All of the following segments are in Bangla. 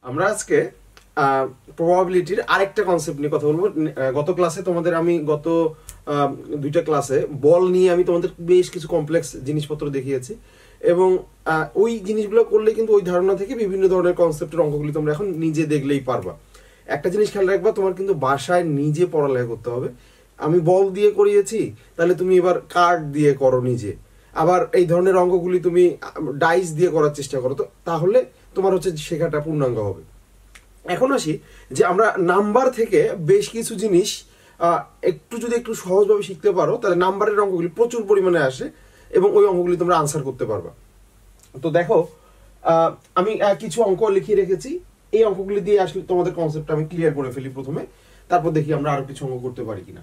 আমরা আজকে প্রবাবিলিটির আরেকটা কনসেপ্ট নিয়ে কথা বলবো। গত ক্লাসে তোমাদের আমি গত দুইটা ক্লাসে বল নিয়ে আমি তোমাদের বেশ কিছু কমপ্লেক্স জিনিসপত্র দেখিয়েছি এবং ওই জিনিসগুলো করলে কিন্তু ওই ধারণা থেকে বিভিন্ন ধরনের কনসেপ্টের অঙ্কগুলি তোমরা এখন নিজে দেখলেই পারবা। একটা জিনিস খেয়াল রাখবা, তোমার কিন্তু বাসায় নিজে পড়ালেখা করতে হবে। আমি বল দিয়ে করিয়েছি, তাহলে তুমি এবার কার্ড দিয়ে করো নিজে। আবার এই ধরনের অঙ্কগুলি তুমি ডাইস দিয়ে করার চেষ্টা করো, তো তাহলে তোমার হচ্ছে শেখাটা পূর্ণাঙ্গ হবে। এখন আসি যে আমরা নাম্বার থেকে বেশ কিছু জিনিস একটু সহজভাবে শিখতে পারো, তাহলে নাম্বারের অঙ্কগুলি প্রচুর পরিমাণে আসে এবং ওই অঙ্কগুলি তোমরা আনসার করতে পারবা। তো দেখো, আমি কিছু অঙ্ক লিখিয়ে রেখেছি। এই অঙ্কগুলি দিয়ে আসলে তোমাদের কনসেপ্টটা আমি ক্লিয়ার করে ফেলি প্রথমে, তারপর দেখি আমরা আরো কিছু অঙ্ক করতে পারি কিনা।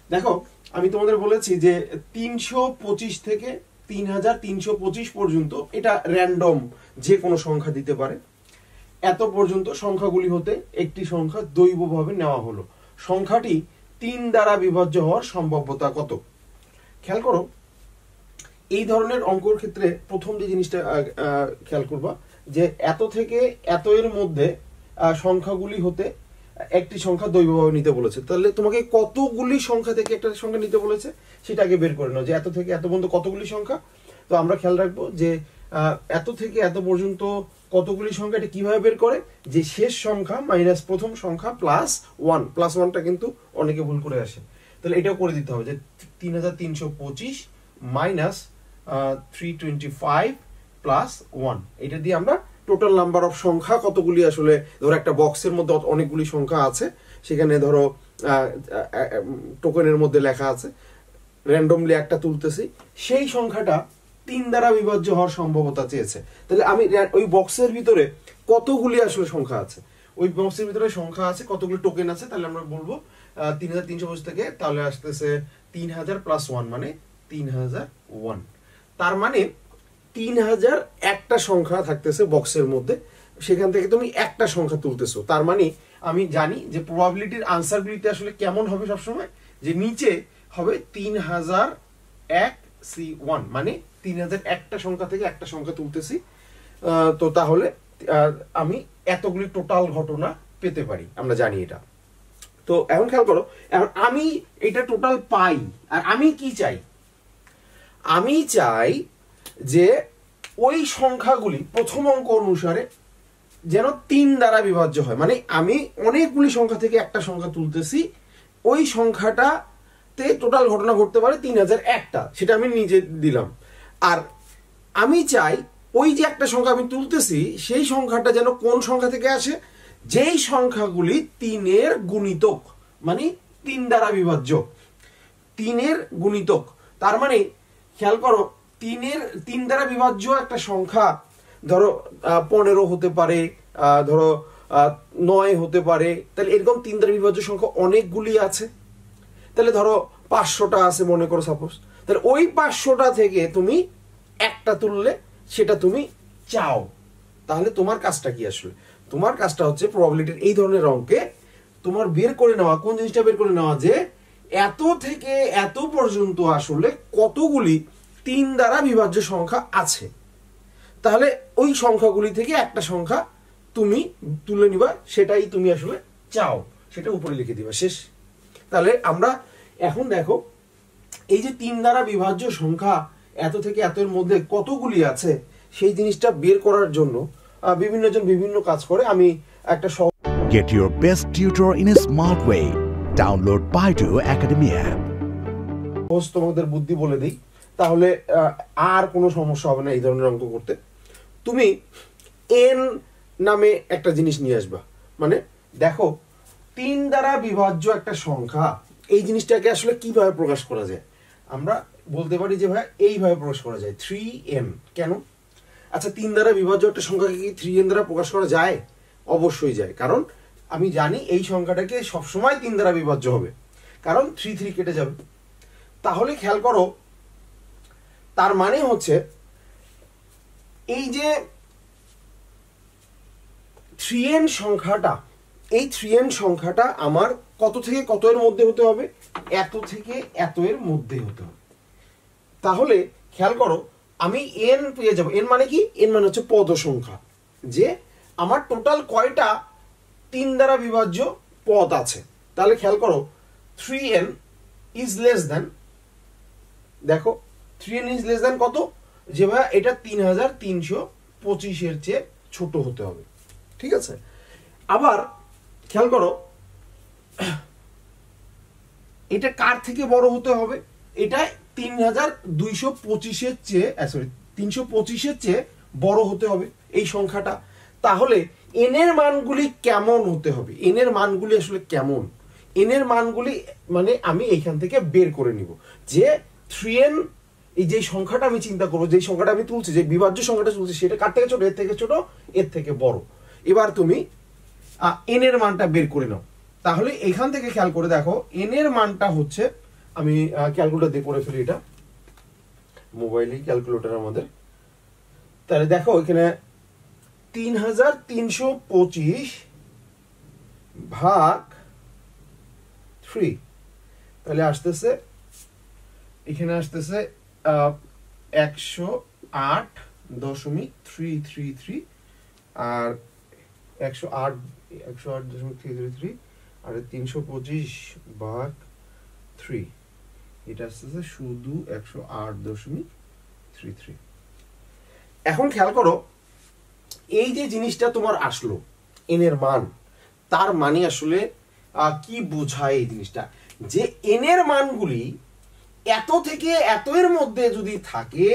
দেখো, আমি তোমাদের বলেছি যে 325 থেকে 3325 পর্যন্ত এটা র্যান্ডম যে কোনো সংখ্যা দিতে পারে। এত পর্যন্ত সংখ্যাগুলি হতে একটি সংখ্যা দৈবভাবে নেওয়া হলো। সংখ্যাটি 3 দ্বারা বিভাজ্য হওয়ার সম্ভাব্যতা কত? খেয়াল করো, এই ধরনের অঙ্কর ক্ষেত্রে প্রথম যে জিনিসটা খেয়াল করবা যে এত থেকে এত এর মধ্যে সংখ্যাগুলি হতে একটি সংখ্যা দৈবভাবে নিতে বলেছে। তাহলে তোমাকে কতগুলি সংখ্যা থেকে একটা সংখ্যা নিতে বলেছে সেটা আগে বের করে নাও যে এত থেকে এত পর্যন্ত কতগুলি সংখ্যা। তো আমরা খেয়াল রাখবো যে এত থেকে এত পর্যন্ত কতগুলি সংখ্যা, এটা কিভাবে বের করে, যে শেষ সংখ্যা মাইনাস প্রথম সংখ্যা প্লাস 1। প্লাস 1টা কিন্তু অনেকে ভুল করে আসে, তাহলে এটাও করে দিতে হবে যে 3325 মাইনাস 325 প্লাস 1। এটা দিয়ে আমরা টোটাল নাম্বার অফ সংখ্যা কতগুলি, আসলে ধরো একটা বক্সের মধ্যে অনেকগুলি সংখ্যা আছে, সেখানে ধরো টোকেনের মধ্যে লেখা আছে, র্যান্ডমলি একটা তুলতেছি, সেই সংখ্যাটা 3 দ্বারা বিভাজ্য হওয়ার সম্ভাবনা চেয়েছে। তাহলে আমি ওই বক্সের ভিতরে কতগুলি আসলে সংখ্যা আছে, ওই বক্সের ভিতরে সংখ্যা আছে কতগুলি টোকেন আছে, তাহলে আমরা বলবো 3325 থেকে তাহলে আসতেছে 3000 প্লাস 1 মানে 3001। তার মানে 3000 একটা সংখ্যা থাকতেছে বক্সের মধ্যে, সেখান থেকে তুমি একটা সংখ্যা তুলতেছো। তার মানে আমি জানি যে প্রবাবিলিটির আনসারগুলিতে আসলে কেমন হবে সবসময়, যে নিচে হবে 3001 C1, মানে 3000 একটা সংখ্যা থেকে একটা সংখ্যা তুলতেছি। তো তাহলে আমি এতগুলি টোটাল ঘটনা পেতে পারি, আমরা জানি এটা। তো এখন খেয়াল করো, এখন আমি এটা টোটাল পাই, আর আমি কি চাই? আমি চাই যে ওই সংখ্যাগুলি প্রথম অঙ্ক অনুসারে যেন 3 দ্বারা বিভাজ্য হয়। মানে আমি অনেকগুলি সংখ্যা থেকে একটা সংখ্যা তুলতেছি, ওই সংখ্যাটাতে টোটাল ঘটনা ঘটতে পারে 3001টা, সেটা আমি নিজে দিলাম। আর আমি চাই ওই যে একটা সংখ্যা আমি তুলতেছি সেই সংখ্যাটা যেন কোন সংখ্যা থেকে আসে, যেই সংখ্যাগুলি 3-এর গুণিতক, মানে 3 দ্বারা বিভাজ্য, 3-এর গুণিতক। তার মানে খেয়াল করো, 3 দ্বারা বিভাজ্য একটা সংখ্যা ধরো 15 হতে পারে, ধরো 9 হতে পারে। তাহলে এরকম 3 দ্বারা বিভাজ্য সংখ্যা অনেকগুলি আছে। তাহলে ধরো 500টা আছে মনে করো সাপোজ, তাহলে ওই 500টা থেকে তুমি একটা তুললে সেটা তুমি চাও। তাহলে তোমার কাজটা কি? আসলে তোমার কাজটা হচ্ছে প্রবাবিলিটির এই ধরনের অঙ্কে তোমার বের করে নেওয়া, কোন জিনিসটা বের করে নেওয়া, যে এত থেকে এত পর্যন্ত আসলে কতগুলি 3 দ্বারা বিভাজ্য সংখ্যা আছে। তাহলে ওই সংখ্যাগুলি থেকে একটা সংখ্যা তুমি তুলে নিবা, সেটাই তুমি আসলে চাও, সেটা উপরে লিখে দিবা, শেষ। তাহলে আমরা এখন দেখো, এই যে 3 দ্বারা বিভাজ্য সংখ্যা এত থেকে এতের মধ্যে কতগুলি আছে সেই জিনিসটা বের করার জন্য বিভিন্ন জন বিভিন্ন কাজ করে। আমি একটা Get your best tutor in a smart way. Download Baidu Academy app. তোমাদের বুদ্ধি বলে দিই, তাহলে আর কোনো সমস্যা হবে না এই ধরনের অঙ্ক করতে। তুমি n নামে একটা জিনিস নিয়ে আসবা। মানে দেখো, 3 দ্বারা বিভাজ্য একটা সংখ্যা, এই জিনিসটাকে আসলে কিভাবে প্রকাশ করা যায়? আমরা বলতে পারি যে ভাই এইভাবে প্রকাশ করা যায়, 3n। কেন? আচ্ছা, 3 দ্বারা বিভাজ্য একটা সংখ্যাকে কি 3n দ্বারা প্রকাশ করা যায়? অবশ্যই যায়, কারণ আমি জানি এই সংখ্যাটাকে সবসময় 3 দ্বারা বিভাজ্য হবে, কারণ 3 কেটে যাবে। তাহলে খেয়াল করো, তার মানে হচ্ছে এই যে 3n সংখ্যাটা, এই 3n সংখ্যাটা আমার কত থেকে কত এর মধ্যে হতে হবে? এত থেকে এত এর মধ্যে হতে হবে। তাহলে খেয়াল করো, আমি n পেয়ে যাবো। n মানে কি? n মানে হচ্ছে পদ সংখ্যা, যে আমার টোটাল কয়টা 3 দ্বারা বিভাজ্য পদ আছে। তাহলে খেয়াল করো 3n ইজ লেস দ্যান, দেখো 3n ইজ লেস দ্যান কত, যে ভাই এটা 3325 এর চেয়ে ছোট হতে হবে, ঠিক আছে। আবার খেয়াল করো এটা কার থেকে বড় হতে হবে, এটা 3225 এর চেয়ে সরি 325 এর চেয়ে বড় হতে হবে এই সংখ্যাটা। তাহলে n এর মানগুলি কেমন হতে হবে, n এর মানগুলি আসলে কেমন, n এর মানগুলি মানে আমি এইখান থেকে বের করে নিব যে 3n, এই যে সংখ্যাটা আমি চিন্তা করবো, যে সংখ্যাটা আমি তুলছি, যে বিভাজ্য সংখ্যাটা তুলছি, সেটা কার থেকে ছোট, এর থেকে ছোট, এর থেকে বড়। এবার তুমি n এর মানটা বের করে নাও। তাহলে এখান থেকে খেয়াল করে দেখো n এর মানটা হচ্ছে, আমি ক্যালকুলেটর দিয়ে করে ফেলি, এটা মোবাইলে ক্যালকুলেটর আমাদের। তাহলে দেখো এখানে 3325 ভাগ 3, তাহলে আসতেছে এখানে আসতেছে 108.333 আর 108.333 আর 325 ভাগ 3, এটা আসতেছে শুধু 108.33। এখন খেয়াল করো এই যে জিনিসটা তোমার আসলো n এর মান, তার মানে আসলে কি বোঝায় এই জিনিসটা, যে n এর মানগুলি এত থেকে এত এর মধ্যে যদি থাকে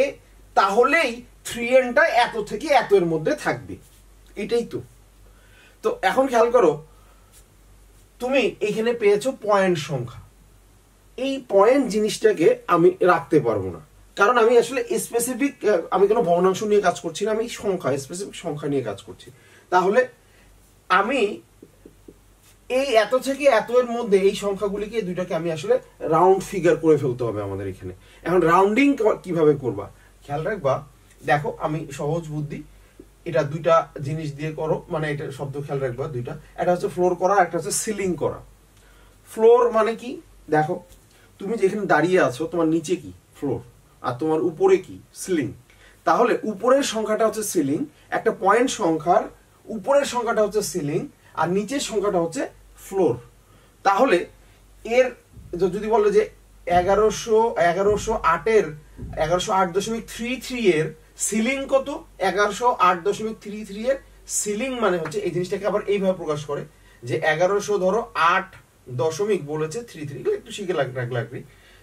তাহলেই 3nটা এত থেকে এত এর মধ্যে থাকবে, এটাই তো। তো এখন খেয়াল করো তুমি এখানে পেয়েছো পয়েন্ট সংখ্যা, এই পয়েন্ট জিনিসটাকে আমি রাখতে পারবো না, কারণ আমি আসলে স্পেসিফিক, আমি কোনো ভগ্নাংশ নিয়ে কাজ করছি না, আমি সংখ্যা, স্পেসিফিক সংখ্যা নিয়ে কাজ করছি। তাহলে আমি এই এত থেকে এত এর মধ্যে এই সংখ্যাগুলিকে দুইটাকে আমি আসলে রাউন্ড ফিগার করে ফেলতে হবে আমাদের এখানে। এখন রাউন্ডিং কিভাবে করবা খেয়াল রাখবা, দেখো আমি সহজ বুদ্ধি, এটা দুইটা জিনিস দিয়ে করো, মানে এটা শব্দ খেয়াল রাখবা দুইটা, একটা হচ্ছে ফ্লোর করা, একটা হচ্ছে সিলিং করা। ফ্লোর মানে কি, দেখো তুমি যেখানে দাঁড়িয়ে আছো তোমার নিচে কি ফ্লোর, আর তোমার উপরে কি সিলিং। তাহলে উপরের সংখ্যাটা হচ্ছে সিলিং, একটা পয়েন্ট সংখ্যার উপরের সংখ্যাটা হচ্ছে সিলিং আর নিচের সংখ্যাটা হচ্ছে ফ্লোর। তাহলে এর যদি বলো যে 1108.33 এর সিলিং কত, 1108.33 এর সিলিং মানে হচ্ছে, এই জিনিসটাকে আবার এইভাবে প্রকাশ করে যে 1100 ধরো 8 দশমিক বলেছে 33, একটু শিখে লাগবে,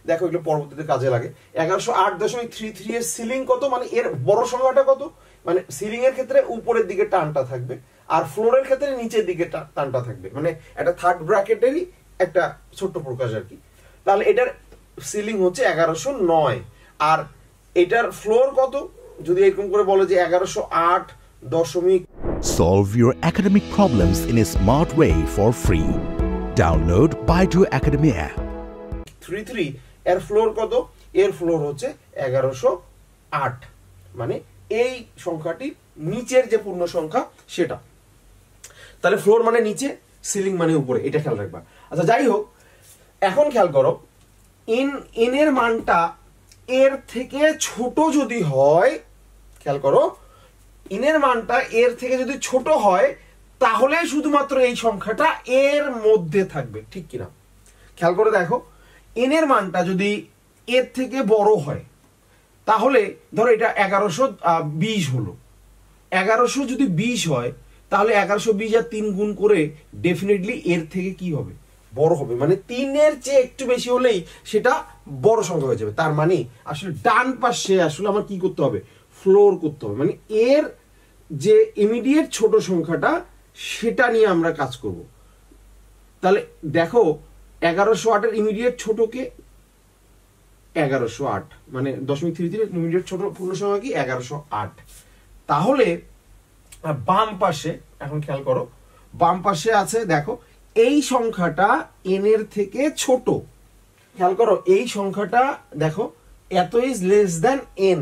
দেখো এগুলো পরবর্তীতে কাজে লাগে। 1108.33 এর সিলিং কত, মানে এর বড় সংখ্যাটা কত, মানে সিলিং এর ক্ষেত্রে উপরের দিকে টানটা থাকবে আর ফ্লোরের ক্ষেত্রে নিচের দিকে টানটা থাকবে, মানে একটা থার্ড ব্র্যাকেটেরই একটা ছোট্ট প্রকাশ আর কি। তাহলে এটার সিলিং হচ্ছে 1109 আর এটার ফ্লোর কত, যদি এরকম করে বলে যে 1108. Solve your academic problems in a smart way for free. Download Baidu Academy app. 33 এর ফ্লোর কত, এর ফ্লোর হচ্ছে 1108, মানে এই সংখ্যাটি নিচের যে পূর্ণ সংখ্যা সেটা। তাহলে ফ্লোর মানে নিচে, সিলিং মানে উপরে, এটা খেয়াল রাখবা। আচ্ছা যাই হোক, এখন খেয়াল করো n এর মানটা এর থেকে ছোট যদি হয়, খেয়াল করো n এর মানটা এর থেকে যদি ছোট হয় তাহলে শুধুমাত্র এই সংখ্যাটা এর মধ্যে থাকবে, ঠিক কিনা খেয়াল করে দেখো। n এর মানটা যদি এর থেকে বড় হয় তাহলে ধরো এটা 1120 হলো, 1100 যদি 20 হয় তাহলে 1120 আর 3 গুণ করে ডেফিনেটলি এর থেকে কি হবে, বড় হবে, মানে 3 এর চেয়ে একটু বেশি হলেই সেটা বড় সংখ্যা হয়ে যাবে। তার মানে আসলে ডান পাশে আসলে আমার কি করতে হবে, ফ্লোর করতে হবে, মানে এর যে ইমিডিয়েট ছোট সংখ্যাটা সেটা নিয়ে আমরা কাজ করব। তাহলে দেখো 1108 এর ইমিডিয়েট ছোট কে 1108, মানে 0.33 এর ইমিডিয়েট ছোট পূর্ণ সংখ্যা কি 1108। তাহলে বাম পাশে এখন খেয়াল করো, বাম পাশে আছে দেখো এই সংখ্যাটা n এর থেকে ছোট, খেয়াল করো এই সংখ্যাটা দেখো এত ইজ লেস দ্যান n,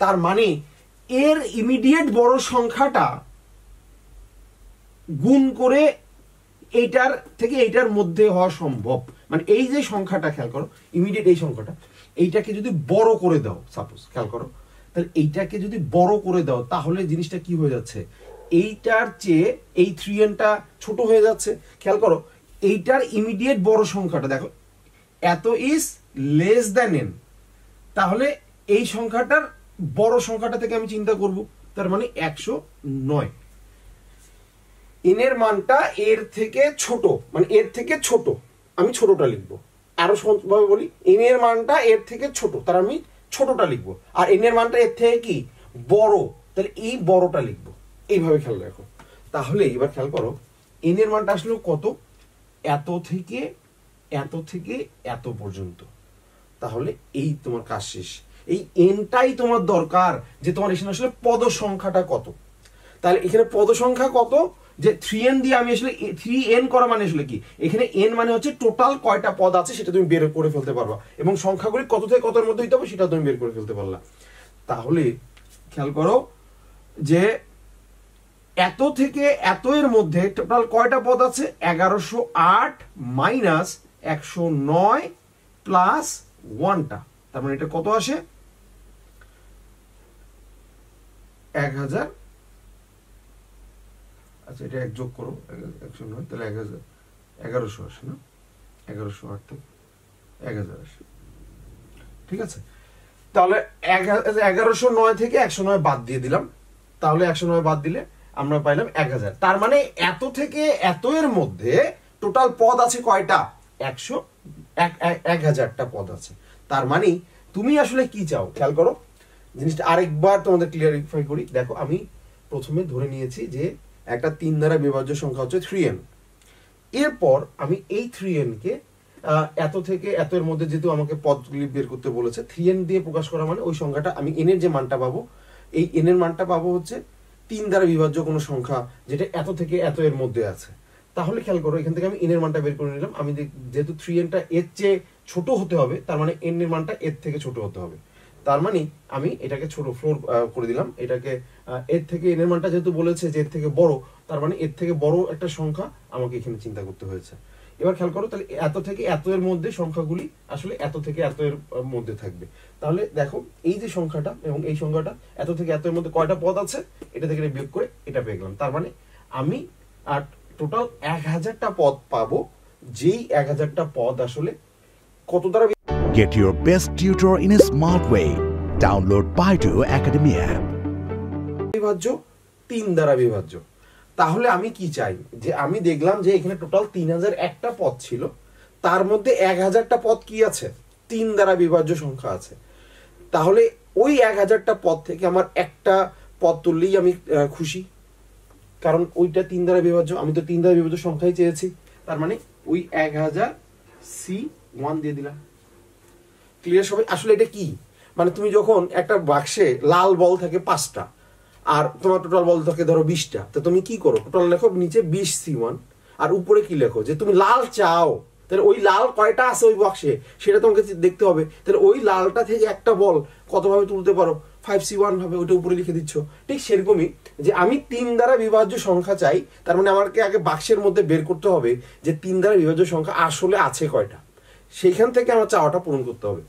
তার মানে এর ইমিডিয়েট বড় সংখ্যাটা গুণ করে এইটার থেকে এইটার মধ্যে হওয়া সম্ভব, মানে এই যে সংখ্যাটা খেয়াল করো ইমিডিয়েট এই সংখ্যাটা, এইটাকে যদি বড় করে দাও সাপোজ, খেয়াল করো তাহলে এইটাকে যদি বড় করে দাও তাহলে জিনিসটা কি হয়ে যাচ্ছে, এইটার চেয়ে এই 3n-টা ছোট হয়ে যাচ্ছে। খেয়াল করো, এইটার ইমিডিয়েট বড় সংখ্যাটা দেখো, এত ইজ লেস দ্যান n, তাহলে এই সংখ্যাটার বড় সংখ্যাটা থেকে আমি চিন্তা করব, তার মানে 109। n এর মানটা এর থেকে ছোট, মানে এর থেকে ছোট, আমি ছোটটা লিখবো। আরো সহজভাবে বলি, n এর মানটা এর থেকে ছোট, তার আমি ছোটটা লিখবো। আর n এর মানটা এর থেকে কি বড়, তাহলে এই বড়টা লিখবো। এইভাবে খেয়াল রাখো। তাহলে এবার খেয়াল করো, n এর মানটা আসলে কত, এত থেকে এত থেকে এত পর্যন্ত। তাহলে এই তোমার কাজ শেষ। এই nটাই তোমার দরকার, যে তোমার এখানে আসলে পদ সংখ্যাটা কত। তাহলে এখানে পদ সংখ্যা কত, যে 3n দিয়ে আমি আসলে 3n করা মানে আসলে কি, এখানে n মানে হচ্ছে টোটাল কয়টা পদ আছে সেটা তুমি বের করে ফেলতে পারবা, এবং সংখ্যাগুলি কত থেকে কতের মধ্যে হইতে হবে সেটা তুমি বের করে ফেলতে পারলা। তাহলে খেয়াল করো যে এত থেকে এত এর মধ্যে টোটাল কয়টা পদ আছে, 1108 মাইনাস 109 প্লাস 1টা, তার মানে এটা কত আসে 1000। আচ্ছা, এটা এক যোগ করো, 109, তাহলে 1100 আসে না, 1108 থেকে 1000 আসে, ঠিক আছে। তাহলে 1109 থেকে 109 বাদ দিয়ে দিলাম, তাহলে 109 বাদ দিলে আমরা পাইলাম 1000। তার মানে এত থেকে এত এর মধ্যে টোটাল পদ আছে কয়টা, 1000টা পদ আছে। তার মানে তুমি আসলে কি চাও, খেয়াল করো জিনিসটা আরেকবার তোমাদের ক্লিয়ারিফাই করি। দেখো, আমি প্রথমে ধরে নিয়েছি যে একটা 3 দ্বারা বিভাজ্য সংখ্যা হচ্ছে 3n। এরপর আমি এই 3n কে এত থেকে এত এর মধ্যে, যেহেতু আমাকে পদগুলি বের করতে বলেছে, 3n দিয়ে প্রকাশ করা মানে ওই সংখ্যাটা, আমি n এর যে মানটা পাবো, এই n এর মানটা পাবো হচ্ছে 3 দ্বারা বিভাজ্য কোনো সংখ্যা যেটা এত থেকে এত এর মধ্যে আছে। তাহলে খেয়াল করো, এখান থেকে আমি n এর মানটা বের করে নিলাম। আমি যেহেতু 3n-টা এর চেয়ে ছোট হতে হবে, তার মানে n এর মানটা এর থেকে ছোট হতে হবে। তার মানে আমি এটাকে ছোট ফ্লোর করে দিলাম, এটাকে এর থেকে n এর মানটা যেহেতু বলেছে যে এর থেকে বড়, তার মানে এর থেকে বড় একটা সংখ্যা আমাকে এখানে চিন্তা করতে হয়েছে। এবার খেয়াল করো, তাহলে এত থেকে এত এর মধ্যে সংখ্যাগুলি আসলে এত থেকে এত এর মধ্যে থাকবে। তাহলে দেখো, এই যে সংখ্যাটা এবং এই সংখ্যাটা এত থেকে এত এর মধ্যে কয়টা পদ আছে, এটা থেকে বিয়োগ করে এটা পেয়ে গেলাম। তার মানে আমি আর টোটাল 1000টা পদ পাবো, যেই 1000টা পদ আসলে কত দ্বারা Get your best tutor in a smart way. Download Baidu Academy app. বিভাজ্য, 3 দ্বারা বিভাজ্য। তাহলে আমি কি চাই, যে আমি দেখলাম যে এখানে টোটাল 3001টা পদ ছিল, তার মধ্যে 1000টা পদ কি আছে, 3 দ্বারা বিভাজ্য সংখ্যা আছে। তাহলে ওই 1000টা পদ থেকে আমার একটা পদ তুললেই আমি খুশি, কারণ ওইটা 3 দ্বারা বিভাজ্য, আমি তো 3 দ্বারা বিভাজ্য সংখ্যাই চেয়েছি। তার মানে ওই 1000 C1 দিয়ে দিলাম। ক্লিয়ার সবাই? আসলে এটা কি, মানে তুমি যখন একটা বাক্সে লাল বল থাকে 5টা, আর তোমার টোটাল বল থাকে ধরো 20টা, তো তুমি কি করো, টোটাল লেখো নিচে 20 C1, আর উপরে কি লেখো, যে তুমি লাল চাও, তাহলে ওই লাল কয়টা আছে ওই বাক্সে সেটা তোমাকে দেখতে হবে। তাহলে ওই লালটা থেকে একটা বল কতভাবে তুলতে পারো, 5C1 ভাবে, ওইটা উপরে লিখে দিচ্ছ। ঠিক সেরকমই, যে আমি 3 দ্বারা বিভাজ্য সংখ্যা চাই, তার মানে আমাকে আগে বাক্সের মধ্যে বের করতে হবে যে 3 দ্বারা বিভাজ্য সংখ্যা আসলে আছে কয়টা, সেইখান থেকে আমার চাওয়াটা পূরণ করতে হবে।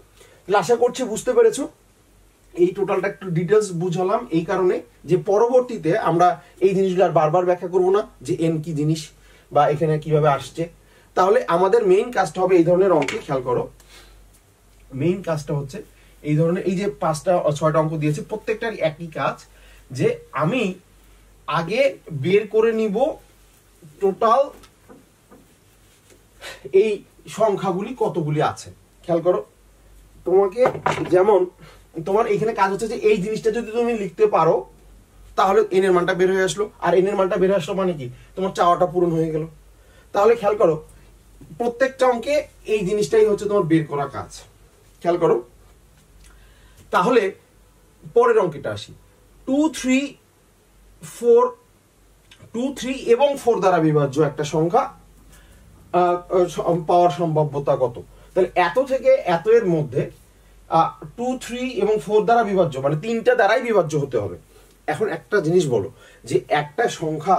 আশা করছি বুঝতে পেরেছো। এই টোটালটা একটু ডিটেলস বুঝালাম এই কারণে যে পরবর্তীতে আমরা এই জিনিসগুলো আর বারবার ব্যাখ্যা করবো না, যে এন কি জিনিস বা এখানে কিভাবে আসছে। তাহলে আমাদের মেইন কাজটা হবে এই ধরনের অঙ্কে, খেয়াল করো, মেইন কাজটা হচ্ছে এই ধরনের, এই যে 5টা-6টা অঙ্ক দিয়েছে, প্রত্যেকটার একই কাজ, যে আমি আগে বের করে নিব টোটাল এই সংখ্যাগুলি কতগুলি আছে। খেয়াল করো, তোমাকে যেমন তোমার এখানে কাজ হচ্ছে যে এই জিনিসটা যদি তুমি লিখতে পারো, তাহলে এন এর মানটা বের হয়ে আসলো, আর এন এর মানটা বের হয়ে আসলো মানে কি, তোমার চাওয়াটা পূরণ হয়ে গেল। তাহলে খেয়াল করো, প্রত্যেকটা অঙ্কে এই জিনিসটাই হচ্ছে তোমার বের করা কাজ। খেয়াল করো, তাহলে পরের অঙ্কটা আসি। 2, 3, 4, 2, 3 এবং 4 দ্বারা বিভাজ্য একটা সংখ্যা পাওয়ার সম্ভাব্যতা কত। তাহলে এত থেকে এত এর মধ্যে 2, 3 এবং 4 দ্বারা বিভাজ্য, মানে 3টা দ্বারাই বিভাজ্য হতে হবে। এখন একটা জিনিস বলো, যে একটা সংখ্যা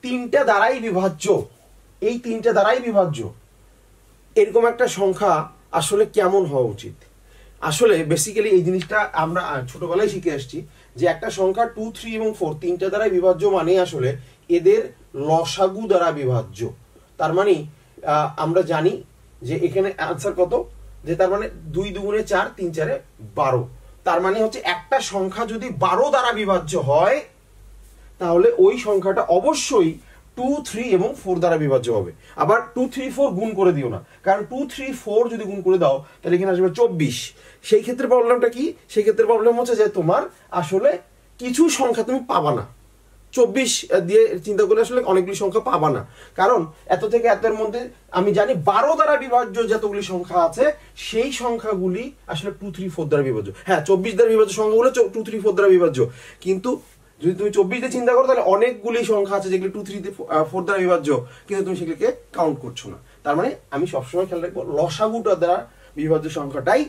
3টা দ্বারাই বিভাজ্য, এই 3টা দ্বারাই বিভাজ্য, এরকম একটা সংখ্যা আসলে কেমন হওয়া উচিত। আসলে বেসিক্যালি এই জিনিসটা আমরা ছোটবেলায় শিখে আসছি, যে একটা সংখ্যা 2, 3 এবং 4 তিনটা দ্বারা বিভাজ্য মানে আসলে এদের লসাগু দ্বারা বিভাজ্য। তার মানে আমরা জানি যে এখানে আনসার কত, যে তার মানে 2 2 4, 3 4 12। তার মানে হচ্ছে একটা সংখ্যা যদি 12 দ্বারা বিভাজ্য হয় তাহলে ওই সংখ্যাটা অবশ্যই 2, 3 এবং 4 দ্বারা বিভাজ্য হবে। আবার 2, 3, 4 গুণ করে দিও না, কারণ 2, 3, 4 যদি গুণ করে দাও তাহলে এখানে আসবে 24। সেই ক্ষেত্রে প্রবলেমটা কি? সেই ক্ষেত্রে প্রবলেম হচ্ছে যে তোমার আসলে কিছু সংখ্যা তুমি পাবা না। 24 দিয়ে চিন্তা করলে আসলে অনেকগুলি সংখ্যা পাবা না, কারণ এত থেকে এতের মধ্যে আমি জানি 12 দ্বারা বিভাজ্য যতগুলি সংখ্যা আছে সেই সংখ্যাগুলি আসলে 2, 3, 4 দ্বারা বিভাজ্য। হ্যাঁ, 24 দ্বারা বিভাজ্য সংখ্যাগুলো 2, 3, 4 দ্বারা বিভাজ্য, কিন্তু যদি তুমি 24 দিয়ে চিন্তা করো তাহলে অনেকগুলি সংখ্যা আছে যেগুলি 2, 3, 4 দ্বারা বিভাজ্য, কিন্তু তুমি সেগুলিকে কাউন্ট করছো না। তার মানে আমি সবসময় খেয়াল রাখবো লসাগুটা দ্বারা বিভাজ্য সংখ্যাটাই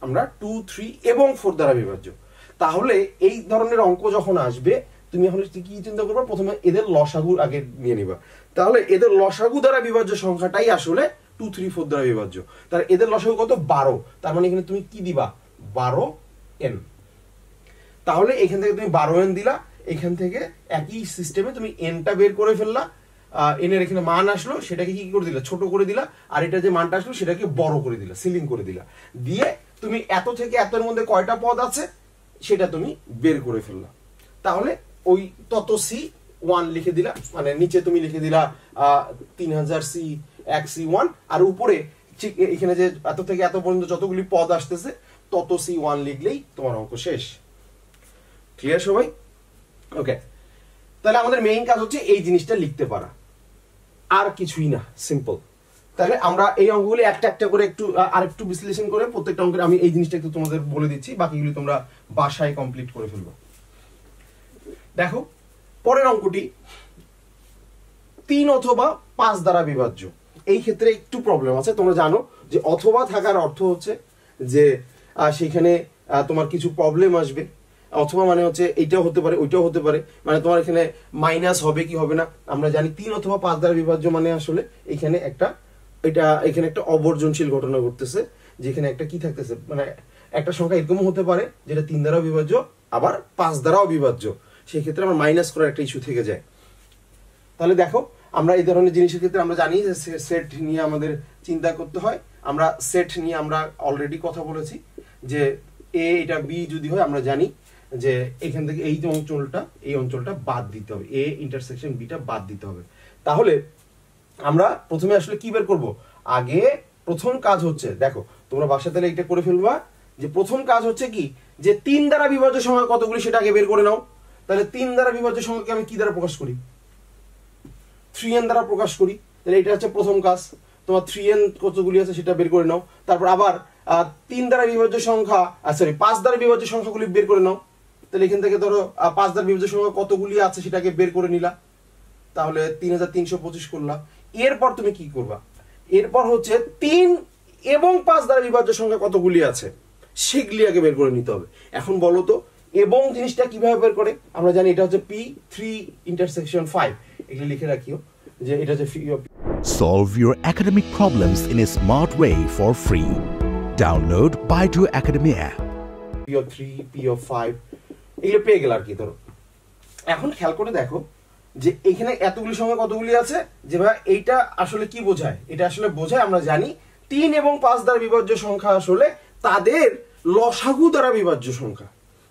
আমরা 2, 3 এবং 4 দ্বারা বিভাজ্য। তাহলে এই ধরনের অঙ্ক যখন আসবে তুমি এখন কি চিন্তা করবে? প্রথমে এদের লসাগু আগে নিয়ে নিবা। তাহলে এদের লসাগু দ্বারা বিভাজ্য সংখ্যাটাই আসলে 2, 3, 4 দ্বারা বিভাজ্য। তাহলে এদের লসাগু কত? 12। তার মানে এখানে তুমি কি দিবা? 12n। তাহলে এখান থেকে তুমি 12n দিলা, এখান থেকে একই সিস্টেমে তুমি nটা বের করে ফেললা। n এর এখানে মান আসলো, সেটাকে কি করে দিলা? ছোট করে দিলা। আর এটা যে মানটা আসলো সেটাকে বড় করে দিলা, সিলিং করে দিলা। দিয়ে তুমি এত থেকে এতের মধ্যে কয়টা পদ আছে সেটা তুমি বের করে ফেললা। তাহলে ওই তত C1 লিখে দিলা, মানে নিচে তুমি লিখে দিলা 3000 C1, আর উপরে এখানে যে এত থেকে এত পর্যন্ত যতগুলি পদ আসতেছে তত C1 লিখলেই তোমার অঙ্ক শেষ। ক্লিয়ার সবাই? ওকে, তাহলে আমাদের মেইন কাজ হচ্ছে এই জিনিসটা লিখতে পারা, আর কিছুই না, সিম্পল। তাহলে আমরা এই অঙ্কগুলি একটা একটা করে একটু আরেকটু বিশ্লেষণ করে প্রত্যেকটা অঙ্কের আমি এই জিনিসটা একটু তোমাদের বলে দিচ্ছি, বাকিগুলি তোমরা বাসায় কমপ্লিট করে ফেলবো। দেখো পরের অঙ্কটি 3 অথবা 5 দ্বারা বিভাজ্য। এই ক্ষেত্রে একটু প্রবলেম আছে। তোমরা জানো যে অথবা থাকার অর্থ হচ্ছে যে সেখানে তোমার কিছু প্রবলেম আসবে। অথবা মানে হচ্ছে এইটাও হতে পারে ওইটাও হতে পারে, মানে তোমার এখানে মাইনাস হবে কি হবে না। আমরা জানি 3 অথবা 5 দ্বারা বিভাজ্য মানে আসলে এখানে একটা অবর্জনশীল ঘটনা ঘটতেছে, যেখানে একটা কি থাকতেছে, মানে একটা সংখ্যা এরকমও হতে পারে যেটা 3 দ্বারাও বিভাজ্য আবার 5 দ্বারাও বিভাজ্য। সেই ক্ষেত্রে আমরা মাইনাস করার একটা ইস্যু থেকে যায়। তাহলে দেখো আমরা এই ধরনের জিনিসের ক্ষেত্রে আমরা জানি যে সেট নিয়ে আমাদের চিন্তা করতে হয়। আমরা সেট নিয়ে আমরা অলরেডি কথা বলেছি যে এ এটা বি যদি হয় আমরা জানি যে এখান থেকে এই অঞ্চলটা বাদ দিতে হবে, এ ইন্টারসেকশন বিটা বাদ দিতে হবে। তাহলে আমরা প্রথমে আসলে কি বের করব? আগে প্রথম কাজ হচ্ছে, দেখো তোমরা বাসা তাহলে এটা করে ফেলবা, যে প্রথম কাজ হচ্ছে কি, যে 3 দ্বারা বিভাজ্য সংখ্যা কতগুলি সেটা আগে বের করে নাও। তাহলে 3 দ্বারা বিভাজ্য সংখ্যাকে আমি কি দ্বারা প্রকাশ করি? 3n দ্বারা প্রকাশ করি। তাহলে এটা হচ্ছে প্রথম কাজ। তোমার 3n কতগুলি আছে সেটা বের করে নাও। তারপর আবার 3 দ্বারা বিভাজ্য সংখ্যা 5 দ্বারা বিভাজ্য সংখ্যাগুলি বের করে নাও। তাহলে এখান থেকে ধরো 5 দ্বারা বিভাজ্য সংখ্যা কতগুলি আছে সেটাকে বের করে নিলা। তাহলে 3325 করলা। এরপর তুমি কি করবা? এরপর হচ্ছে 3 এবং 5 দ্বারা বিভাজ্য সংখ্যা কতগুলি আছে সেগুলি আগে বের করে নিতে হবে। এখন বলো তো এবং জিনিসটা কিভাবে বের করে? আমরা জানি এটা হচ্ছে P3 ইন্টারসেকশন 5। এগুলি লিখে রাখিও যে এটা হচ্ছে Solve your academic problems in a smart way for free. Download Baidu Academy app. P3, P5 এগুলো পেয়ে গেল আর কি। ধরো এখন খেয়াল করে দেখো যে এখানে এতগুলি সংখ্যা কতগুলি আছে, যে ভাই এইটা আসলে কি বোঝায়? এটা আসলে বোঝায় আমরা জানি 3 এবং 5 দ্বারা বিভাজ্য সংখ্যা আসলে তাদের লসাগু দ্বারা বিভাজ্য সংখ্যা।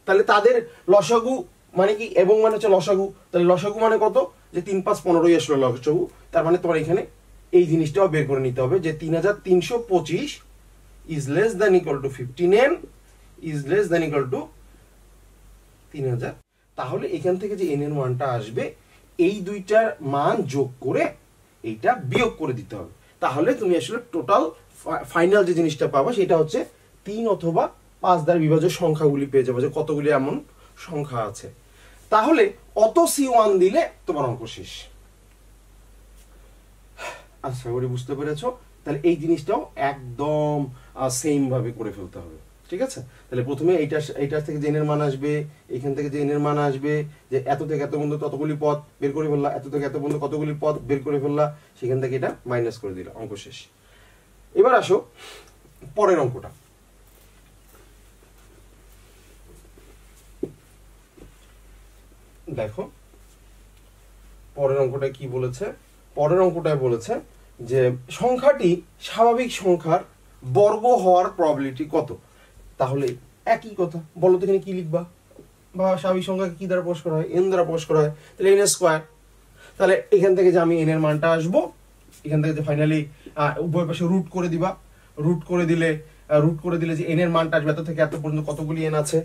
তাহলে তাদের লসাগু মানে কি? এবং মানে হচ্ছে লসাগু। তাহলে লসাগু মানে কত? যে 3, 5, 15ই আসলে লসাগু। তার মানে তোমার এখানে এই জিনিসটাও বের করে নিতে হবে যে 3325 is less than equal to 15n is less than equal to 3000। তাহলে এখান থেকে যে n এর মানটা আসবে এই দুইটার মান যোগ করে এইটা বিয়োগ করে দিতে হবে। তাহলে তুমি আসলে টোটাল ফাইনাল যে জিনিসটা পাবা সেটা হচ্ছে 3 অথবা 5 দ্বারা বিভাজ্য সংখ্যাগুলি পেয়ে যাবে, যে কতগুলি এমন সংখ্যা আছে। তাহলে অত C1 দিলে তোমার অঙ্ক শেষ। আশা করি বুঝতে পেরেছো। তাহলে এই জিনিসটাও একদম সেম ভাবে করে ফেলতে হবে, ঠিক আছে? তাহলে প্রথমে এইটার থেকে যে n এর মান আসবে, এখান থেকে যে n এর মান আসবে, যে এত থেকে এত পর্যন্ত ততগুলি পদ বের করে ফেললা, এত থেকে এত পর্যন্ত কতগুলি পদ বের করে ফেললা, সেখান থেকে এটা মাইনাস করে দিলা, অঙ্ক শেষ। এবার আসো পরের অঙ্কটা। দেখো পরের অঙ্কটা কি বলেছে, পরের অঙ্কটায় বলেছে যে সংখ্যাটি স্বাভাবিক সংখ্যার বর্গ হওয়ার প্রবাবিলিটি কত। তাহলে একই কথা, বলো তো এখানে কি লিখবা, বা স্বাভাবিক সংখ্যাকে কি দ্বারা প্রকাশ করা হয়, n দ্বারা প্রকাশ করা হয়, তাহলে n স্কয়ার। তাহলে এখান থেকে যে আমি n এর মানটা আসবো, এখান থেকে যে ফাইনালি উভয় পাশে রুট করে দিবা, রুট করে দিলে যে n এর মানটা আসবে এত থেকে এত পর্যন্ত কতগুলি n আছে,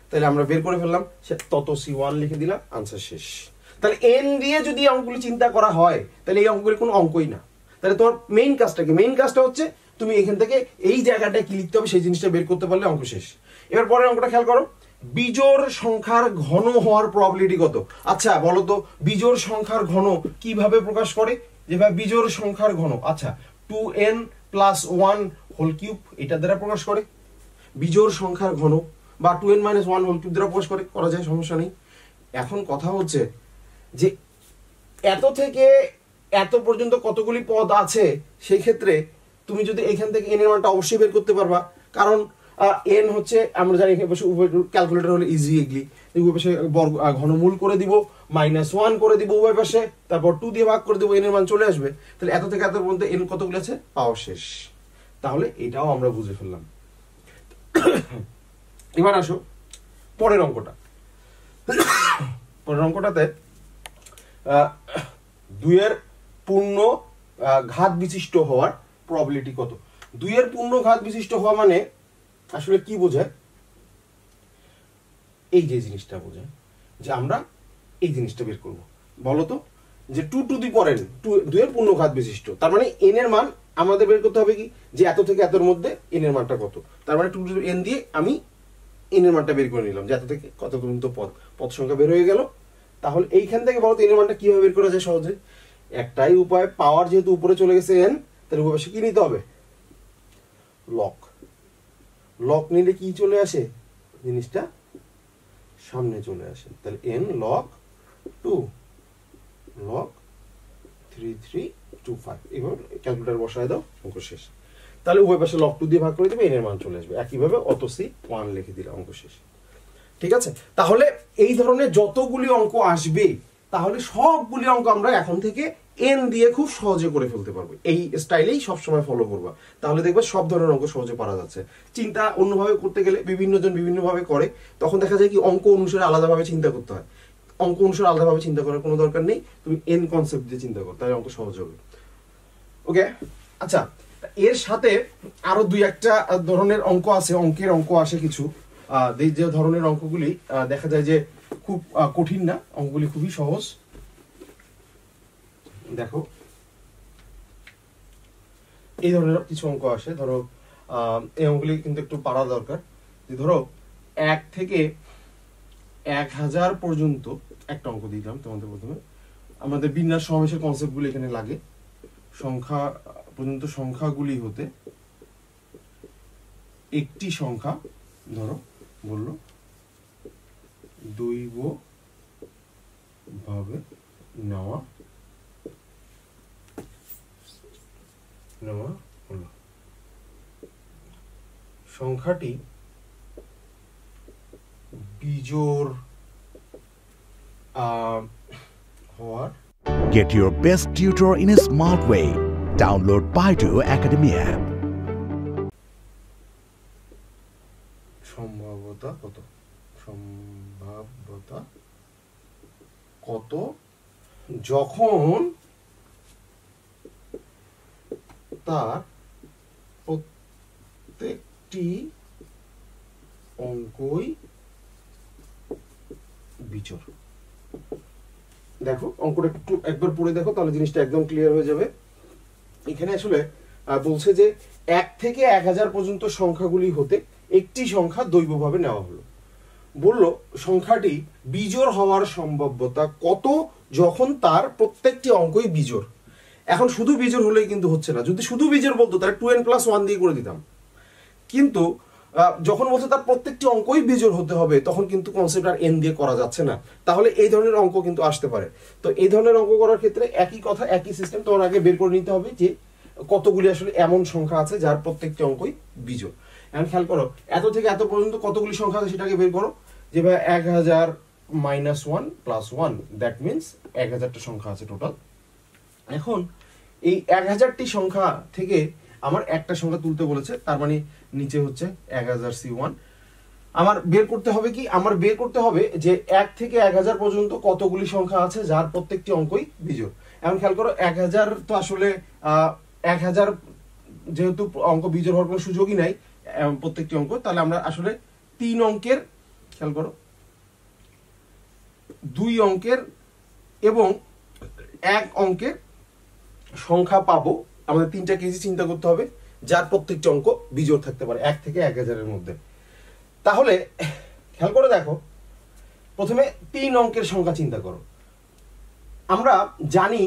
তাহলে আমরা বের করে ফেললাম, তত c1 লিখে দিলাম, আনসার শেষ। তাহলে n দিয়ে যদি অঙ্কগুলি চিন্তা করা হয় তাহলে এই অঙ্কগুলি কোনো অঙ্কই না। তাহলে তোমার মেইন কাজটা কি, মেইন কাজটা হচ্ছে তুমি এখান থেকে এই জায়গাটায় কি লিখতে হবে সেই জিনিসটা বের করতে পারলে অঙ্ক শেষ। এবার পরের অঙ্কটা খেয়াল করো, বিজোড় সংখ্যার ঘন হওয়ার প্রবাবিলিটি কত। আচ্ছা বলো তো বিজোড় সংখ্যার ঘন কিভাবে প্রকাশ করে, যেভাবে বিজোড় সংখ্যার ঘন, আচ্ছা 2n + 1 হোল কিউব এটা দ্বারা প্রকাশ করে বিজোড় সংখ্যার ঘন, বা 2n - 1 হোল কিউব দ্বারা প্রকাশ করা যায়, সমস্যা নেই। এখন কথা হচ্ছে যে এত থেকে এত পর্যন্ত কতগুলি পদ আছে, সেই ক্ষেত্রে তুমি যদি এখান থেকে n এর মানটা অবশ্যই বের করতে পারবা, কারণ n হচ্ছে আমরা জানি ক্যালকুলেটর হলে ইজি এগলি উভয় পাশে ঘনমূল করে দিব, -1 করে দিব উভয় পাশে, তারপর 2 দিয়ে ভাগ করে দিব, n এর মান চলে আসবে। তাহলে এত থেকে এত পর্যন্ত n কতগুলো আছে, পাওয়া শেষ। তাহলে এটাও আমরা বুঝে ফেললাম। এবার আসো পরের অঙ্কটা। পরের অঙ্কটাতে 2 এর পূর্ণ ঘাত বিশিষ্ট হওয়ার প্রবাবিলিটি কত। 2 এর পূর্ণ ঘাত বিশিষ্ট হওয়া মানে আসলে কি বোঝায়, এই যে জিনিসটা বোঝায় যে আমরা এই জিনিসটা বের করব। বলো তো যে 2 টু দি পাওয়ার n, 2 এর পূর্ণ ঘাত বিশিষ্ট, তার মানে n এর মান আমাদের বের করতে হবে কি, যে এত থেকে এতর মধ্যে n এর মানটা কত। তার মানে 2 টু দি n দিয়ে আমি n এর মানটা বের করে নিলাম, যে এত থেকে কত পর্যন্ত পদ সংখ্যা বের হয়ে গেল। তাহলে এইখান থেকে বলো তো n এর মানটা কিভাবে বের করা যায় সহজে। একটাই উপায়, পাওয়ার যেহেতু উপরে চলে গেছে n, তাহলে উপরে কি নিতে হবে, লক। লক নিলে কি চলে আসে, জিনিসটা সামনে চলে আসে। তাহলে n log 2 log 3325, এবার ক্যালকুলেটর বসায় দাও, অঙ্ক শেষ। তাহলে উভয় পাশে log 2 দিয়ে ভাগ করে দেবে, n এর মান চলে আসবে। একইভাবে অত c1 লিখে দিলে অঙ্ক শেষ। ঠিক আছে, তাহলে এই ধরনের যতগুলি অঙ্ক আসবে, তাহলে সবগুলি অঙ্ক আমরা এখন থেকে n দিয়ে খুব সহজে করে ফেলতে পারবো। এই স্টাইলেই সবসময় ফলো করবা, তাহলে দেখবে সব ধরনের অঙ্ক সহজে পারা যাচ্ছে। চিন্তা অন্যভাবে করতে গেলে বিভিন্ন জন বিভিন্নভাবে করে, তখন দেখা যায় কি অঙ্ক অনুসারে আলাদাভাবে চিন্তা করতে হয়। অঙ্ক অনুসারে আলাদাভাবে চিন্তা করার কোনো দরকার নেই, তুমি n কনসেপ্ট দিয়ে চিন্তা করো, তাহলে অঙ্ক সহজ হবে। ওকে, আচ্ছা এর সাথে আরো 2-1টা ধরনের অঙ্ক আছে, অঙ্কের অঙ্ক আসে কিছু, যে ধরনের অঙ্কগুলি দেখা যায় যে খুব কঠিন না, অঙ্কগুলি খুবই সহজ। দেখো এই ধরনের কিছু অঙ্ক আসে, ধরো এই অঙ্কগুলি কিন্তু একটু পারা দরকার। যে ধরো 1 থেকে 1000 পর্যন্ত একটা অঙ্ক দিলাম তোমাদের। প্রথমে আমাদের বিন্যাস সমাবেশের কনসেপ্টগুলি এখানে লাগে। সংখ্যা পর্যন্ত সংখ্যাগুলি হতে একটি সংখ্যা ধরো বললো দৈব ভাবে নেওয়া হলো। সংখ্যাটি বিজোড় হওয়ার। Get your best tutor in a smart way. Download Baidu Academy app. সম্ভাব্যতা কত যখন তার প্রত্যেকটি অঙ্কই বিজোড়। দেখো অঙ্কটা একটু একবার পড়ে দেখো, তাহলে জিনিসটা একদম ক্লিয়ার হয়ে যাবে। এখানে আসলে বলছে যে 1 থেকে 1000 পর্যন্ত সংখ্যাগুলি হতে একটি সংখ্যা দৈবভাবে নেওয়া হলো। বলল সংখ্যাটি বিজোড় হওয়ার সম্ভাব্যতা কত যখন তার প্রত্যেকটি অঙ্কই বিজোড়। এখন শুধু বিজোড় হলেই কিন্তু হচ্ছে না, যদি শুধু বিজোড় বলতো তাহলে 2n + 1 দিয়ে করে দিতাম, কিন্তু যখন বলছে তার প্রত্যেকটি অঙ্কই বিজোড় হতে হবে, তখন কিন্তু কনসেপ্ট আর n দিয়ে করা যাচ্ছে না। তাহলে এই ধরনের অঙ্ক কিন্তু আসতে পারে। তো এই ধরনের অঙ্ক করার ক্ষেত্রে একই কথা, একই সিস্টেম, তোমার আগে বের করে নিতে হবে যে কতগুলি আসলে এমন সংখ্যা আছে যার প্রত্যেকটি অঙ্কই বিজোড়। এখন খেয়াল করো, এত থেকে এত পর্যন্ত কতগুলি সংখ্যা আছে সেটাকে বের করো। যেভাবে 1000 -1 + 1, দ্যাট মিনস 1000টা সংখ্যা আছে টোটাল। এখন এই 1000টি সংখ্যা থেকে আমার একটা সংখ্যা তুলতে বলেছে, তার মানে নিচে হচ্ছে 1000C1। আমার বের করতে হবে কি, আমার বের করতে হবে যে 1 থেকে 1000 পর্যন্ত কতগুলি সংখ্যা আছে যার প্রত্যেকটি অঙ্কই বিজোড়। এখন খেয়াল করো 1000 তো আসলে 1000 যেহেতু অঙ্ক বিজোড় হওয়ার কোনো সুযোগই নাই প্রত্যেকটি অঙ্ক, তাহলে আমরা আসলে 3 অঙ্কের, খেয়াল করো 2 অঙ্কের এবং 1 অঙ্কের সংখ্যা পাবো। আমাদের 3টা কেজি চিন্তা করতে হবে যার প্রত্যেকটি অঙ্ক বিজোড় থাকতে পারে 1 থেকে 1000 এর মধ্যে। তাহলে খেয়াল করে দেখো, প্রথমে 3 অঙ্কের সংখ্যা চিন্তা করো। আমরা জানি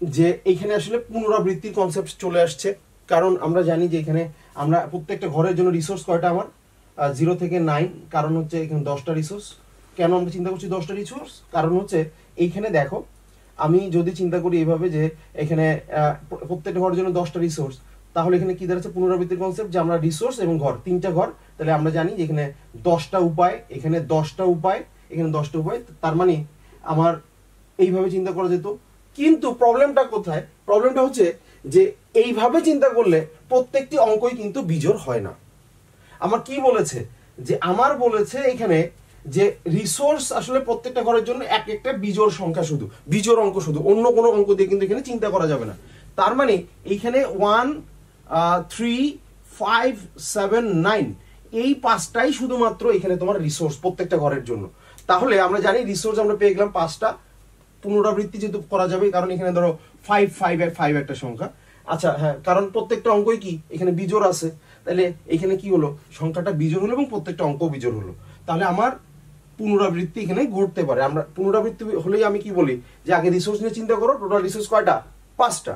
যে এইখানে আসলে পুনরাবৃত্তির কনসেপ্ট চলে আসছে, কারণ আমরা জানি যে এখানে আমরা প্রত্যেকটা ঘরের জন্য রিসোর্স কয়টা, আমার 0 থেকে 9, কারণ হচ্ছে এখানে 10টা রিসোর্স। কেন আমরা চিন্তা করছি 10টা রিসোর্স? কারণ হচ্ছে এইখানে দেখো, আমি যদি চিন্তা করি এইভাবে যে এখানে প্রত্যেকটা ঘরের জন্য 10টা রিসোর্স, তাহলে এখানে কি দাঁড়াচ্ছে পুনরাবৃত্তির কনসেপ্ট, যে আমরা রিসোর্স এবং ঘর 3টা ঘর, তাহলে আমরা জানি যে এখানে 10টা উপায়, এখানে 10টা উপায়, এখানে 10টা উপায়, তার মানে আমার এইভাবে চিন্তা করা যেত। কিন্তু প্রবলেমটা কোথায়? প্রবলেমটা হচ্ছে যে এইভাবে চিন্তা করলে প্রত্যেকটি অঙ্কই কিন্তু বিজোড় হয় না। আমার কি বলেছে, যে আমার বলেছে এখানে যে রিসোর্স আসলে প্রত্যেকটা ঘরের জন্য এক একটা বিজোড় সংখ্যা, শুধু বিজোড় অঙ্ক, শুধু অন্য কোনো অঙ্ক দিয়ে কিন্তু এখানে চিন্তা করা যাবে না। তার মানে এইখানে 1, 3, 5, 7, 9 এই 5টাই শুধুমাত্র এখানে তোমার রিসোর্স প্রত্যেকটা ঘরের জন্য। তাহলে আমরা জানি রিসোর্স আমরা পেয়ে গেলাম 5টা, পুনরাবৃত্তি যেহেতু করা যাবে, কারণ এখানে ধরো 5, 5, 5 একটা সংখ্যা। আচ্ছা হ্যাঁ, কারণ প্রত্যেকটা অঙ্কই কি এখানে বিজোড় আছে, তাহলে এখানে কি হলো, সংখ্যাটা বিজোড় হলো এবং প্রত্যেকটা অঙ্ক বিজোড় হলো। তাহলে আমার পুনরাবৃত্তি এখানে ঘটতে পারে। আমরা পুনরাবৃত্তি হলেই আমি কি বলি, যে আগে রিসোর্স নিয়ে চিন্তা করো, টোটাল রিসোর্স কয়টা, 5টা,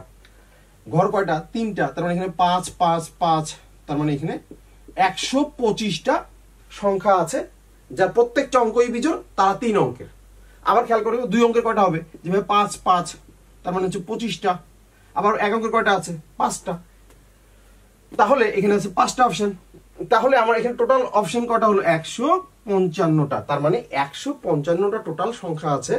ঘর কয়টা, 3টা, তার মানে এখানে 5, 5, 5, তার মানে এখানে 125টা সংখ্যা আছে যার প্রত্যেকটা অঙ্কই বিজোড়, তারা 3 অঙ্কের। আবার খেয়াল করো 2 অঙ্কের কয়টা হবে, যেভাবে 5, 5, তার মানে হচ্ছে 25টা। আবার 1 অঙ্কের কয়টা আছে, 5টা। তাহলে এখানে আছে 5টা অপশন। তাহলে আমার এখানে টোটাল অপশন কয়টা হলো, 155টা। তার মানে 155টা টোটাল সংখ্যা আছে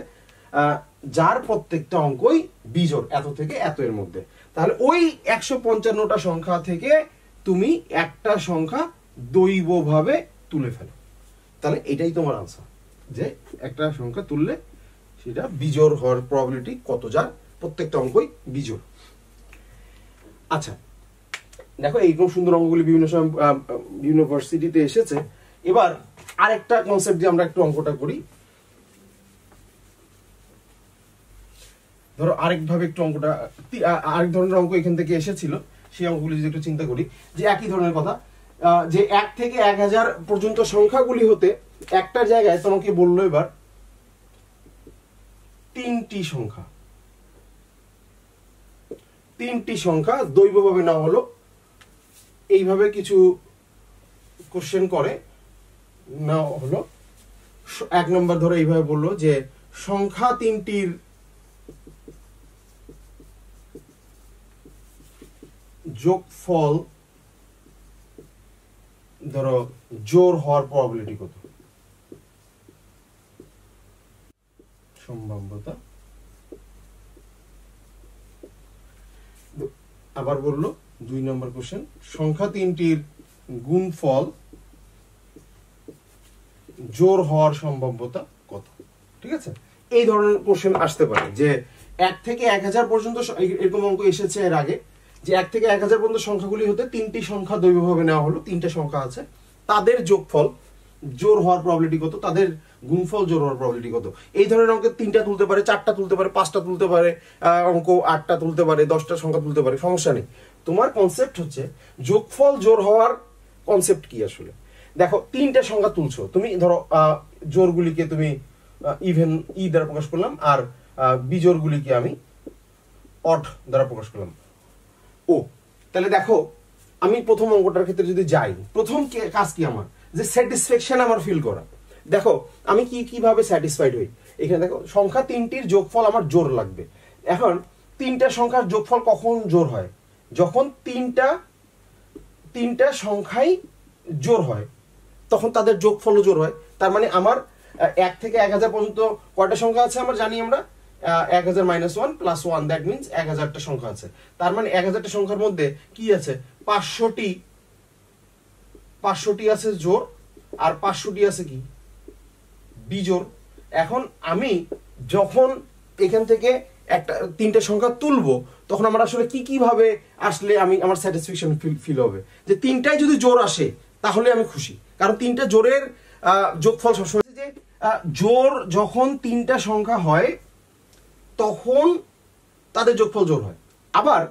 যার প্রত্যেকটা অঙ্কই বিজোড়, এত থেকে এত এর মধ্যে। তাহলে ওই 155টা সংখ্যা থেকে তুমি একটা সংখ্যা দৈবভাবে তুলে ফেলো। তাহলে এটাই তোমার আনসার, যে একটা সংখ্যা তুললে সেটা বিজোড় হওয়ার প্রবাবিলিটি কত, যার প্রত্যেকটা অঙ্কই বিজোড়। আচ্ছা দেখো, এইরকম সুন্দর অঙ্কগুলি বিভিন্ন সময় বিভিন্ন ভার্সিটিতে এসেছে। এবার আরেকটা কনসেপ্ট দিয়ে আমরা একটু অঙ্কটা করি। ধরো আরেকভাবে একটু অঙ্কটা, আরেক ধরনের অঙ্ক এখান থেকে এসেছিল, সেই অঙ্কগুলি যদি একটু চিন্তা করি, যে একই ধরনের কথা, যে 1 থেকে 1000 পর্যন্ত সংখ্যাগুলি হতে একটা জায়গায় তোমাকে বললো এবার 3টি সংখ্যা দৈবভাবে না হলো, এইভাবে কিছু কোশ্চেন করে না হলো। 1 নম্বর ধরে এইভাবে বললো যে সংখ্যা 3টির যোগফল ধরো জোড় হওয়ার প্রবাবিলিটি কত, সম্ভাব্যতা। আবার বললো 2 নম্বর কোশ্চেন, সংখ্যা 3টির গুণফল জোড় হওয়ার সম্ভাব্যতা কত। ঠিক আছে, এই ধরনের কোশ্চেন আসতে পারে, যে 1 থেকে 1000 পর্যন্ত এরকম অঙ্ক এসেছে এর আগে, যে 1 থেকে 1000 পর্যন্ত সংখ্যাগুলি হতে 3টি সংখ্যা দৈবভাবে নেওয়া হলো, 3টা সংখ্যা আছে, তাদের যোগফল জোড় হওয়ার প্রবাবিলিটি কত, তাদের গুণফল জোড় হওয়ার প্রবাবিলিটি কত। এই ধরনের অঙ্কে 3টা তুলতে পারে, 4টা তুলতে পারে, 5টা তুলতে পারে, অঙ্ক 8টা তুলতে পারে, 10টা সংখ্যা তুলতে পারে, সমস্যা নেই। তোমার কনসেপ্ট হচ্ছে যোগফল জোড় হওয়ার কনসেপ্ট কি আসলে। দেখো 3টা সংখ্যা তুলছো তুমি, ধরো জোড়গুলিকে তুমি ইভেন দ্বারা প্রকাশ করলাম, আর বিজোড়গুলিকে আমি অড দ্বারা প্রকাশ করলাম ও। তাহলে দেখো আমি প্রথম অঙ্কটার ক্ষেত্রে যদি যাই, প্রথম কাজ কি আমার, যে স্যাটিসফ্যাকশন আমার ফিল করা। দেখো আমি কিভাবে স্যাটিসফাইড হই, এখানে দেখো সংখ্যা 3টির যোগফল আমার জোড় লাগবে। এখন 3টা সংখ্যার যোগফল কখন জোড় হয়, যখন 3টা সংখ্যাই জোড় হয়, তখন তাদের যোগফলও জোড় হয়। তার মানে আমার 1 থেকে 1000 পর্যন্ত কয়টা সংখ্যা আছে আমরা জানি, আমরা 1000 - 1 + 1, দ্যাট মিন্স 1000টা সংখ্যা আছে। তার মানে 1000টা সংখ্যার মধ্যে কি আছে, 500টি আছে জোড় আর 500টি আছে কি বিজোড়। এখন আমি যখন এখান থেকে একটা 3টে সংখ্যা তুলবো তখন আমরা আসলে কি ভাবে আসলে আমার স্যাটিসফ্যাকশন ফিল হবে, যে 3টাই যদি জোড় আসে তাহলে আমি খুশি, কারণ 3টা জোড়ের যোগফল সবসময়, যে জোড় যখন 3টা সংখ্যা হয় তখন তাদের যোগফল জোড় হয়। আবার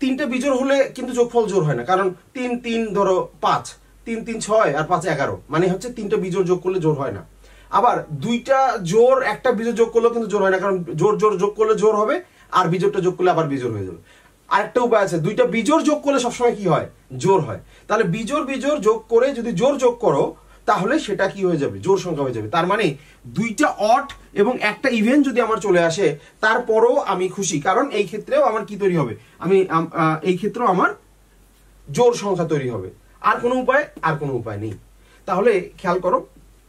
3টে বিজোড় হলে কিন্তু যোগফল জোড় হয় না, কারণ 3 3 ধরো 5, 3 3 6 আর 5 11, মানে হচ্ছে 3টা বিজোড় যোগ করলে জোড় হয় না। আবার 2টা জোড় একটা বিজোড় যোগ করলেও কিন্তু জোড় হয় না, কারণ জোড় যোগ করলে জোড় হবে আর বিজোড়টা যোগ করলে আবার বিজোড় হয়ে যাবে। আরেকটা উপায় আছে, 2টা বিজোড় যোগ করলে সবসময় কি হয়, জোড় হয়। তাহলে বিজোড় যোগ করে যদি জোড় যোগ করো তাহলে সেটা কি হয়ে যাবে, জোড় সংখ্যা হয়ে যাবে। তার মানে 2টা অড এবং একটা ইভেন যদি আমার চলে আসে তারপরও আমি খুশি, কারণ এই ক্ষেত্রেও আমার কি তৈরি হবে, এই ক্ষেত্রেও আমার জোড় সংখ্যা তৈরি হবে। আর কোনো উপায় নেই। তাহলে খেয়াল করো,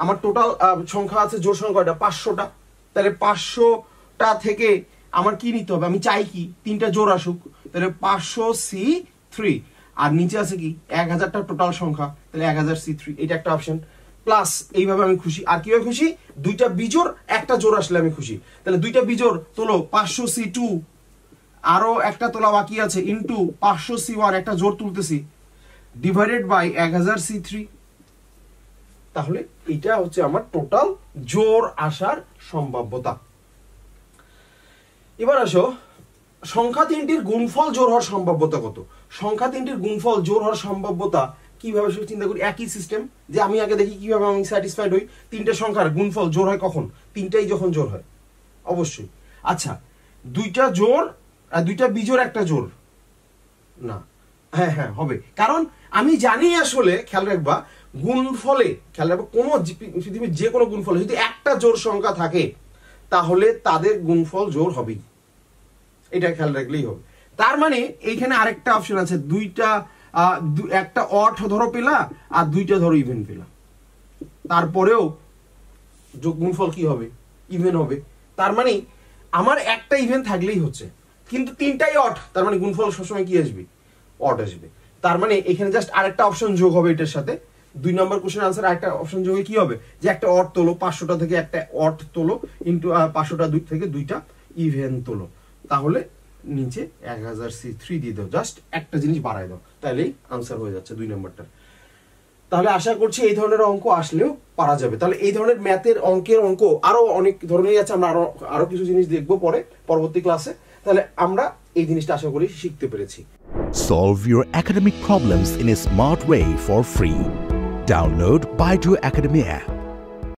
আমার টোটাল সংখ্যা আছে জোড় সংখ্যাটা 500টা। তাহলে 500টা থেকে আমার কি নিতে হবে, আমি চাই কি 3টা জোড় আসুক, তাহলে 500C3, আর নিচে আছে কি 1000টা টোটাল সংখ্যা, তাহলে 1000C3, এটা একটা অপশন। প্লাস এইভাবে আমি খুশি। আর কিভাবে খুশি, 2টা বিজোড় একটা জোড় আসলে আমি খুশি। তাহলে 2টা বিজোড় তোলো 500C2, আরো একটা তোলা বাকি আছে, ইন্টু 500C1, একটা জোড় তুলতেছি, ডিভাইডেড বাই 1000C3। তাহলে এটা হচ্ছে আমার টোটাল জোড় আসার সম্ভাব্যতা। এবার আসো, সংখ্যা 3টির গুণফল জোড় হওয়ার সম্ভাব্যতা কত। সংখ্যা 3টির গুণফল জোড় হওয়ার সম্ভাব্যতা কিভাবে চিন্তা করি, একই সিস্টেম, যে আমি আগে দেখি কিভাবে আমি স্যাটিসফাইড হই। 3টে সংখ্যার গুণফল জোড় হয় কখন, 3টাই যখন জোড় হয় অবশ্যই। আচ্ছা, 2টা জোড় আর 2টা বিজোড় একটা জোড় না, হ্যাঁ হবে, কারণ আমি জানি আসলে, খেয়াল রাখবা গুণফলে, খেয়াল রাখবা কোনো পৃথিবীর যে কোনো গুণফলে যদি একটা জোড় সংখ্যা থাকে তাহলে তাদের গুণফল জোড় হবেই, এটা খেয়াল রাখলেই হবে। তার মানে এইখানে আরেকটা অপশন আছে, একটা অড ধরো পেলা আর 2টা ধরো ইভেন পেলা, তারপরেও গুণফল কি হবে, ইভেন হবে। তার মানে আমার একটা ইভেন থাকলেই হচ্ছে, কিন্তু 3টাই অড, তার মানে গুণফল সবসময় কি আসবে, অড আসবে। তার মানে এখানে জাস্ট আরেকটা অপশন যোগ হবে এটার সাথে, 2 নম্বর কোশ্চেন আনসার আরেকটা অপশন যোগে কি হবে, যে একটা অড তোলো, 500টা থেকে একটা অড তোলো, ইন্টু 500টা থেকে 2টা ইভেন তোলো, তাহলে নিচে 1000C3 দিয়ে দাও, জাস্ট একটা জিনিস বাড়ায় দাও, তাহলেই আনসার হয়ে যাচ্ছে 2 নম্বরটা। তাহলে আশা করছি এই ধরনের অঙ্ক আসলেও পারা যাবে। তাহলে এই ধরনের ম্যাথের অঙ্ক আরো অনেক ধরনেরই আছে, আমরা আরো কিছু জিনিস দেখবো পরবর্তী ক্লাসে। তাহলে আমরা এই জিনিসটা আশা করি শিখতে পেরেছি। Solve your academic problems in a smart way for free. Download Baidu Academy app.